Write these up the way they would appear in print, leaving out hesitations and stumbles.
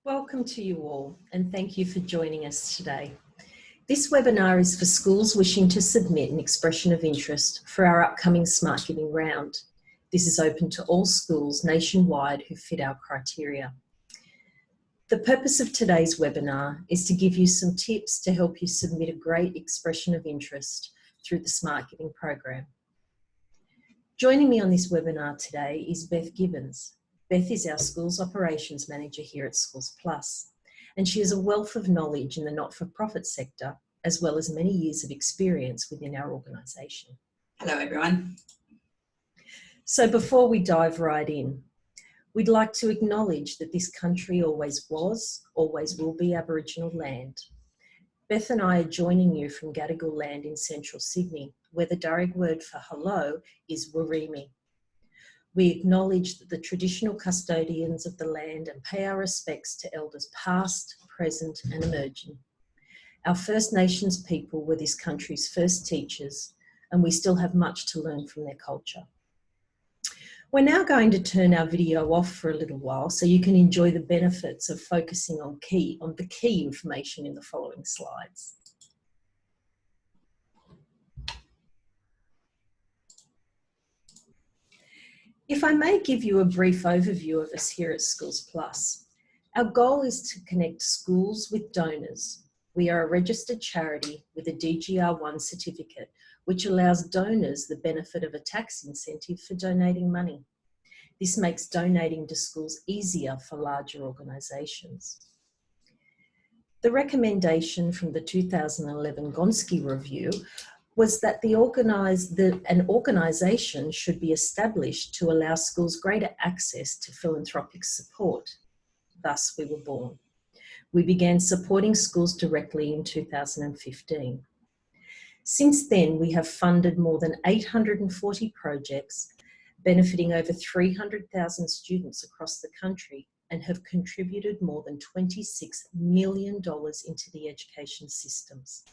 Welcome to you all, and thank you for joining us today. This webinar is for schools wishing to submit an expression of interest for our upcoming Smart Giving round. This is open to all schools nationwide who fit our criteria. The purpose of today's webinar is to give you some tips to help you submit a great expression of interest through the Smart Giving program. Joining me on this webinar today is Beth Gibbons. Beth is our Schools Operations Manager here at Schools Plus, and she has a wealth of knowledge in the not-for-profit sector, as well as many years of experience within our organisation. Hello everyone. So before we dive right in, we'd like to acknowledge that this country always was, always will be Aboriginal land. Beth and I are joining you from Gadigal land in central Sydney, where the Darug word for hello is Warimi. We acknowledge that the traditional custodians of the land and pay our respects to elders past, present and emerging. Our First Nations people were this country's first teachers, and we still have much to learn from their culture. We're now going to turn our video off for a little while so you can enjoy the benefits of focusing on the key information in the following slides. If I may give you a brief overview of us here at Schools Plus, our goal is to connect schools with donors. We are a registered charity with a DGR1 certificate, which allows donors the benefit of a tax incentive for donating money. This makes donating to schools easier for larger organisations. The recommendation from the 2011 Gonski Review was that an organisation should be established to allow schools greater access to philanthropic support. Thus, we were born. We began supporting schools directly in 2015. Since then, we have funded more than 840 projects, benefiting over 300,000 students across the country, and have contributed more than $26 million into the education systems.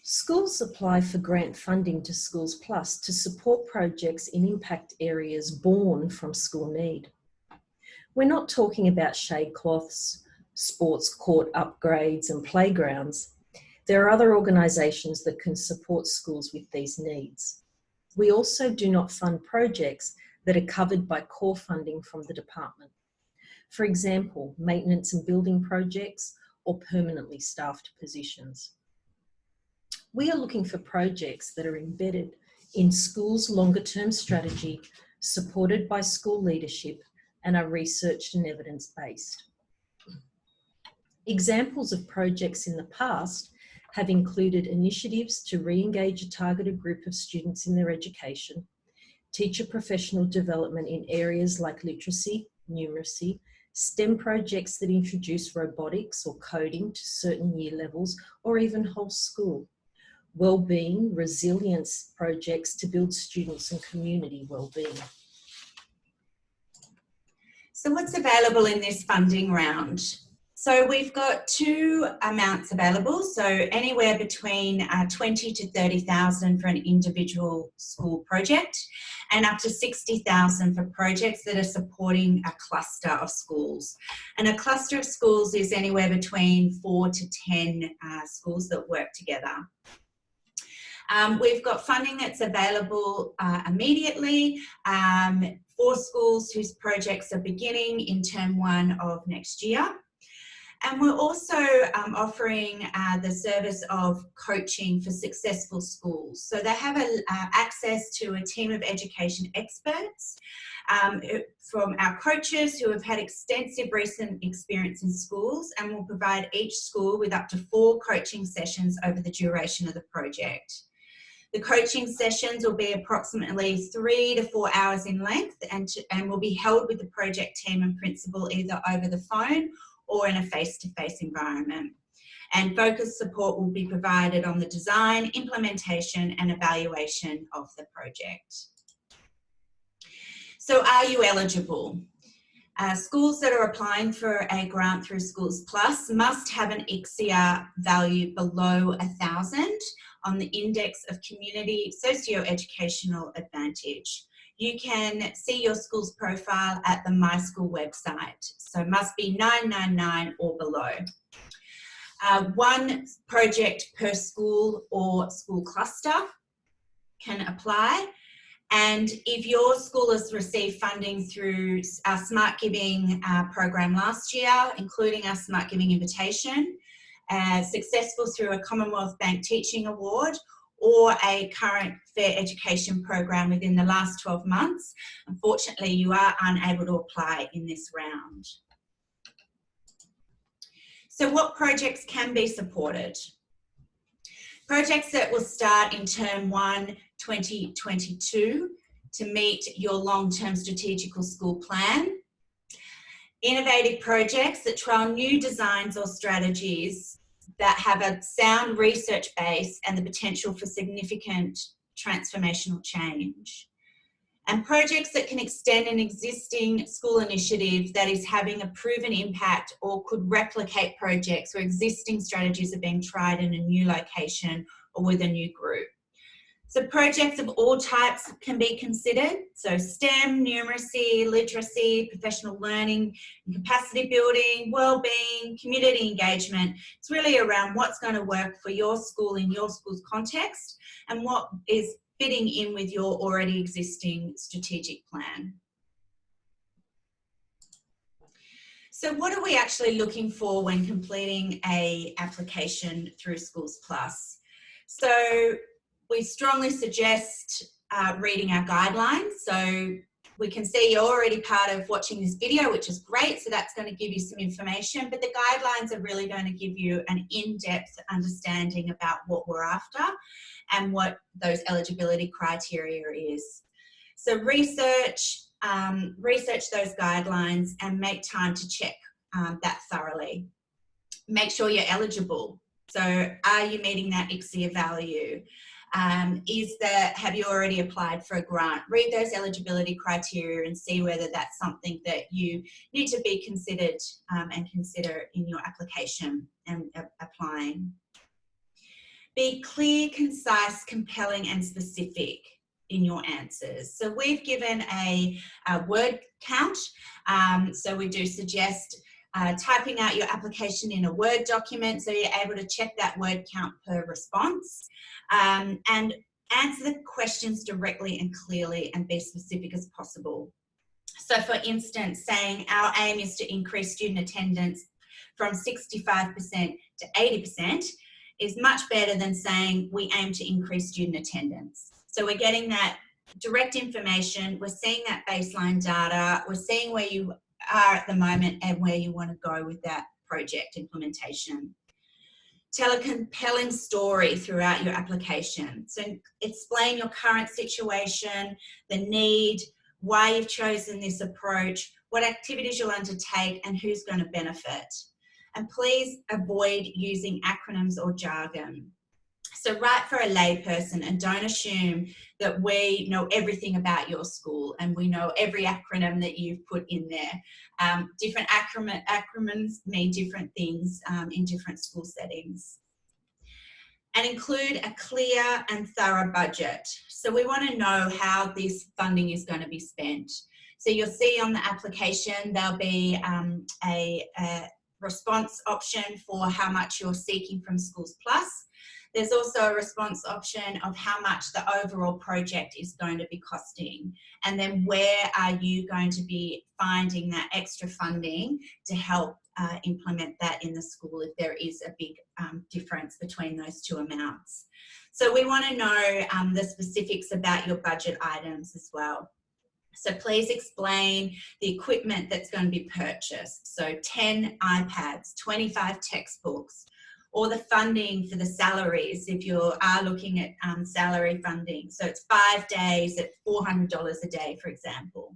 Schools apply for grant funding to Schools Plus to support projects in impact areas born from school need. We're not talking about shade cloths, sports court upgrades and playgrounds. There are other organisations that can support schools with these needs. We also do not fund projects that are covered by core funding from the department. For example, maintenance and building projects or permanently staffed positions. We are looking for projects that are embedded in schools' longer-term strategy, supported by school leadership, and are researched and evidence-based. Examples of projects in the past have included initiatives to re-engage a targeted group of students in their education, teacher professional development in areas like literacy, numeracy, STEM projects that introduce robotics or coding to certain year levels, or even whole school. Wellbeing, resilience projects to build students and community wellbeing. So what's available in this funding round? So we've got two amounts available, so anywhere between 20 to 30,000 for an individual school project, and up to 60,000 for projects that are supporting a cluster of schools. And a cluster of schools is anywhere between 4 to 10 schools that work together. We've got funding that's available immediately for schools whose projects are beginning in term 1 of next year. And we're also offering the service of coaching for successful schools. So they have access to a team of education experts from our coaches who have had extensive recent experience in schools, and will provide each school with up to 4 coaching sessions over the duration of the project. The coaching sessions will be approximately 3 to 4 hours in length and will be held with the project team and principal either over the phone or in a face-to-face environment. And focused support will be provided on the design, implementation and evaluation of the project. So are you eligible? Schools that are applying for a grant through Schools Plus must have an ICSEA value below 1,000 on the Index of Community Socio-Educational Advantage. you can see your school's profile at the My School website. So must be 999 or below. One project per school or school cluster can apply. And if your school has received funding through our Smart Giving program last year, including our Smart Giving invitation, successful through a Commonwealth Bank Teaching Award, or a current Fair Education program within the last 12 months, unfortunately you are unable to apply in this round. So what projects can be supported? Projects that will start in Term 1, 2022 to meet your long-term strategical school plan. Innovative projects that trial new designs or strategies that have a sound research base and the potential for significant transformational change. And projects that can extend an existing school initiative that is having a proven impact or could replicate projects where existing strategies are being tried in a new location or with a new group. So projects of all types can be considered. So STEM, numeracy, literacy, professional learning, capacity building, wellbeing, community engagement. It's really around what's going to work for your school in your school's context and what is fitting in with your already existing strategic plan. So what are we actually looking for when completing an application through Schools Plus? So we strongly suggest reading our guidelines. So we can see you're already part of watching this video, which is great. So that's going to give you some information, but the guidelines are really going to give you an in-depth understanding about what we're after and what those eligibility criteria is. So research those guidelines and make time to check that thoroughly. Make sure you're eligible. So are you meeting that ICSEA value? Have you already applied for a grant? Read those eligibility criteria and see whether that's something that you need to be considered and consider in your application and applying. Be clear, concise, compelling and specific in your answers. So we've given a word count. So we do suggest typing out your application in a Word document so you're able to check that word count per response, and answer the questions directly and clearly and be specific as possible. So for instance, saying our aim is to increase student attendance from 65% to 80% is much better than saying we aim to increase student attendance. So we're getting that direct information, we're seeing that baseline data, we're seeing where you are at the moment and where you want to go with that project implementation. Tell a compelling story throughout your application. So explain your current situation, the need, why you've chosen this approach, what activities you'll undertake and who's going to benefit. And please avoid using acronyms or jargon. So write for a layperson and don't assume that we know everything about your school and we know every acronym that you've put in there. Different acronyms mean different things in different school settings. And include a clear and thorough budget. So we want to know how this funding is going to be spent. So you'll see on the application there'll be a response option for how much you're seeking from Schools Plus. There's also a response option of how much the overall project is going to be costing. And then where are you going to be finding that extra funding to help implement that in the school if there is a big difference between those two amounts. So we want to know the specifics about your budget items as well. So please explain the equipment that's going to be purchased. So 10 iPads, 25 textbooks, or the funding for the salaries if you are looking at salary funding. So it's 5 days at $400 a day, for example.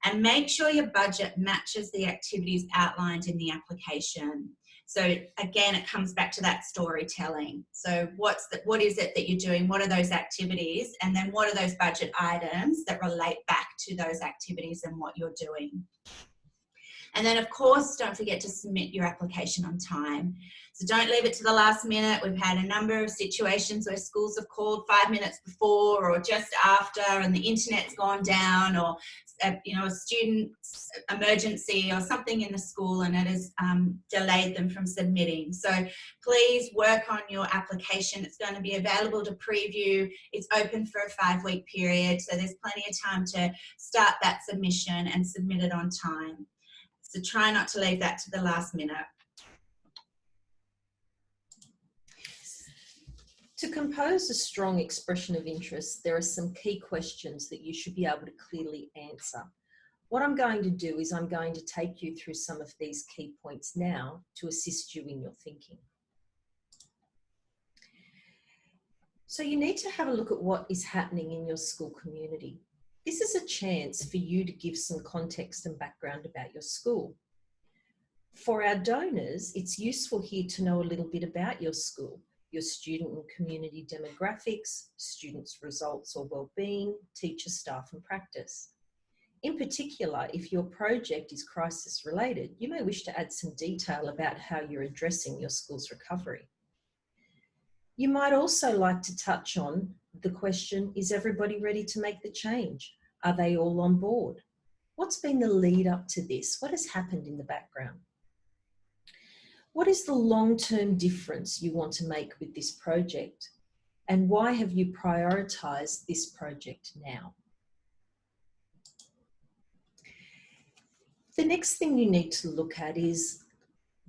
And make sure your budget matches the activities outlined in the application. So again, it comes back to that storytelling. So what is it that you're doing? What are those activities? And then what are those budget items that relate back to those activities and what you're doing? And then, of course, don't forget to submit your application on time. So don't leave it to the last minute. We've had a number of situations where schools have called 5 minutes before or just after, and the internet's gone down, or a student's emergency or something in the school, and it has delayed them from submitting. So please work on your application. It's going to be available to preview. It's open for a 5-week period, so there's plenty of time to start that submission and submit it on time. So try not to leave that to the last minute. To compose a strong expression of interest, there are some key questions that you should be able to clearly answer. What I'm going to do is I'm going to take you through some of these key points now to assist you in your thinking. So you need to have a look at what is happening in your school community. This is a chance for you to give some context and background about your school. For our donors, it's useful here to know a little bit about your school, your student and community demographics, students' results or well-being, teacher, staff and practice. In particular, if your project is crisis related, you may wish to add some detail about how you're addressing your school's recovery. You might also like to touch on the question, is everybody ready to make the change? Are they all on board? What's been the lead up to this? What has happened in the background? What is the long-term difference you want to make with this project? And why have you prioritised this project now? The next thing you need to look at is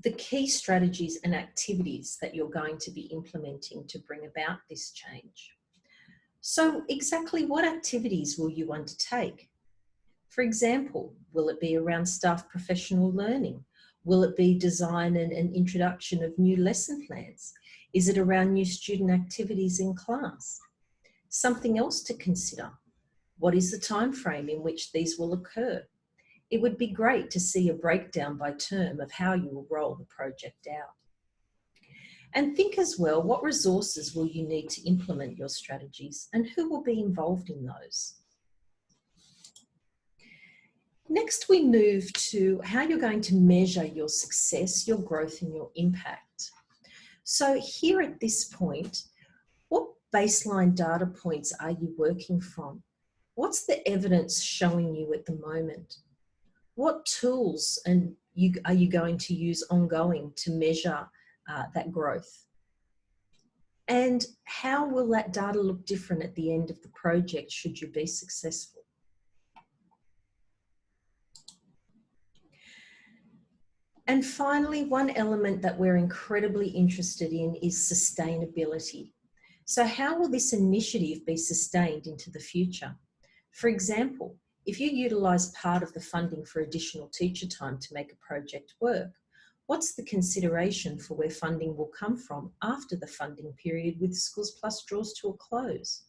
the key strategies and activities that you're going to be implementing to bring about this change. So exactly what activities will you undertake? For example, will it be around staff professional learning? Will it be design and an introduction of new lesson plans? Is it around new student activities in class? Something else to consider. What is the time frame in which these will occur? It would be great to see a breakdown by term of how you will roll the project out. And think as well, what resources will you need to implement your strategies and who will be involved in those? Next, we move to how you're going to measure your success, your growth and your impact. So here at this point, what baseline data points are you working from? What's the evidence showing you at the moment? What tools are you going to use ongoing to measure that growth? And how will that data look different at the end of the project should you be successful? And finally, one element that we're incredibly interested in is sustainability. So how will this initiative be sustained into the future? For example, if you utilise part of the funding for additional teacher time to make a project work, what's the consideration for where funding will come from after the funding period with Schools Plus draws to a close?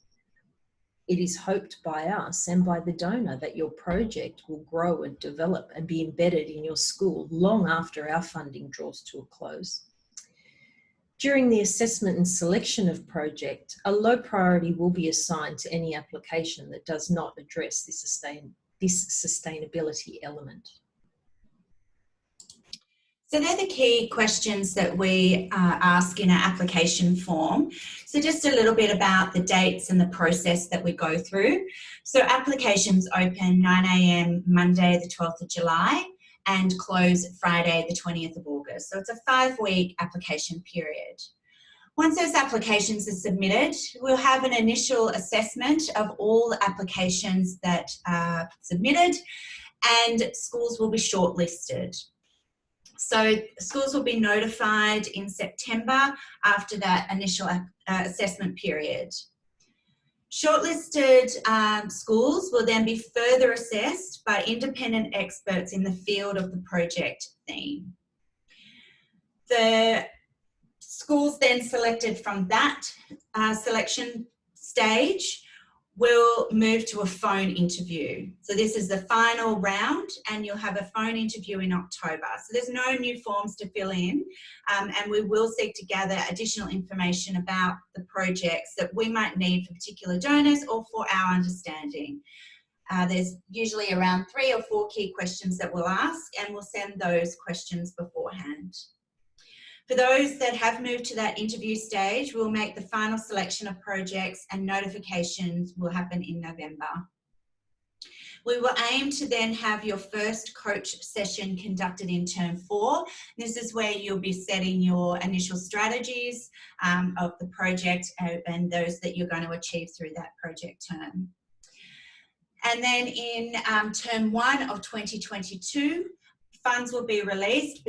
It is hoped by us and by the donor that your project will grow and develop and be embedded in your school long after our funding draws to a close. During the assessment and selection of project, a low priority will be assigned to any application that does not address this sustainability element. So they're the key questions that we ask in our application form. So just a little bit about the dates and the process that we go through. So applications open 9 a.m. Monday the 12th of July and close Friday the 20th of August. So it's a 5-week application period. Once those applications are submitted, we'll have an initial assessment of all the applications that are submitted, and schools will be shortlisted. So schools will be notified in September after that initial assessment period. Shortlisted schools will then be further assessed by independent experts in the field of the project theme. The schools then selected from that selection stage will move to a phone interview. So this is the final round, and you'll have a phone interview in October. So there's no new forms to fill in, and we will seek to gather additional information about the projects that we might need for particular donors or for our understanding. There's usually around 3 or 4 key questions that we'll ask, and we'll send those questions beforehand. For those that have moved to that interview stage, we'll make the final selection of projects, and notifications will happen in November. We will aim to then have your first coach session conducted in term 4. This is where you'll be setting your initial strategies of the project and those that you're going to achieve through that project term. And then in term 1 of 2022, funds will be released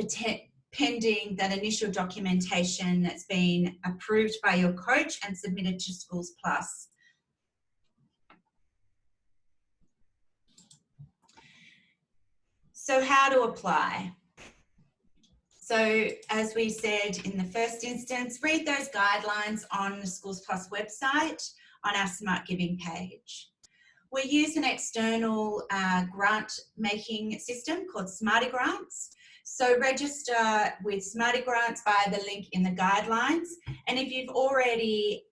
pending that initial documentation that's been approved by your coach and submitted to Schools Plus. So how to apply? So as we said in the first instance, read those guidelines on the Schools Plus website on our Smart Giving page. We use an external grant making system called Smarty Grants. So register with Smarty Grants via the link in the guidelines. And if you've already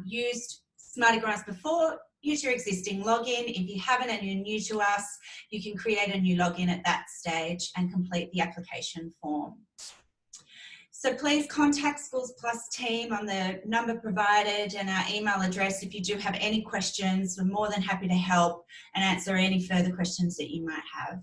used Smarty Grants before, use your existing login. If you haven't and you're new to us, you can create a new login at that stage and complete the application form. So please contact Schools Plus team on the number provided and our email address if you do have any questions. We're more than happy to help and answer any further questions that you might have.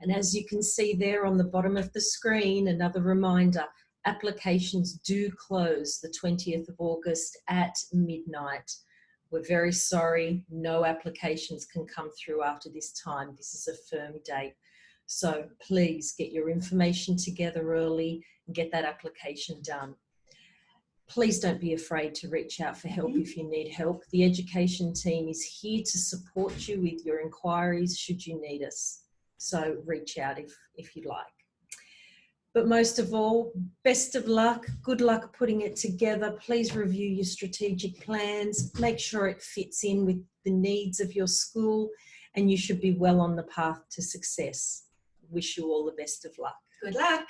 And as you can see there on the bottom of the screen, another reminder, applications do close the 20th of August at midnight. We're very sorry, no applications can come through after this time. This is a firm date. So please get your information together early and get that application done. Please don't be afraid to reach out for help if you need help. The education team is here to support you with your inquiries should you need us. So reach out if you'd like. But most of all, best of luck. Good luck putting it together. Please review your strategic plans. Make sure it fits in with the needs of your school, and you should be well on the path to success. Wish you all the best of luck. Good luck.